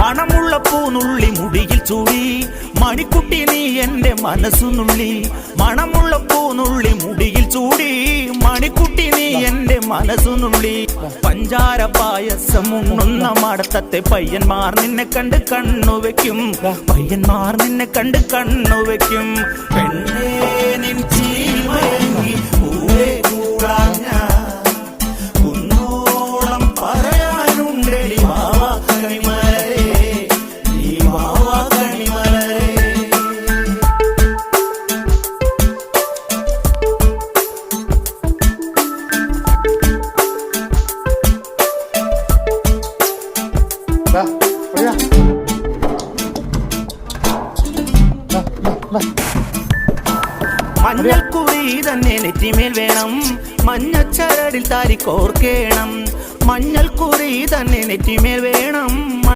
മണമുള്ള പൂനുള്ളി മുടിയിൽ ചൂടി മണിക്കുട്ടി നീ എന്റെ മനസ്സുനുള്ളി. മണമുള്ള പൂനുള്ളി മുടിയിൽ ചൂടി മണിക്കുട്ടി നീ എന്റെ മനസ്സുനുള്ളി. പഞ്ചാര പായസം ഉണ്ണുന്ന മടത്തത്തെ പയ്യന്മാർ നിന്നെ കണ്ട് കണ്ണുവെക്കും. പയ്യന്മാർ നിന്നെ കണ്ട് കണ്ണുവെക്കും. പെണ്ണേ നിൻ ചീമയങ്ങി പൂവേ കൂടാൻ ഞാൻ കുന്നോളം പറയാനുണ്ടെടി വാവാ കണിമലരേ, നീ വാവാ കണിമലരേ. മഞ്ഞൾക്കുറി തന്നെ നെറ്റിമേൽ വേണം, മഞ്ഞച്ചരടിൽ താരി കോർക്കേണം. മഞ്ഞൾക്കുറി തന്നെ നെറ്റിമേൽ വേണം.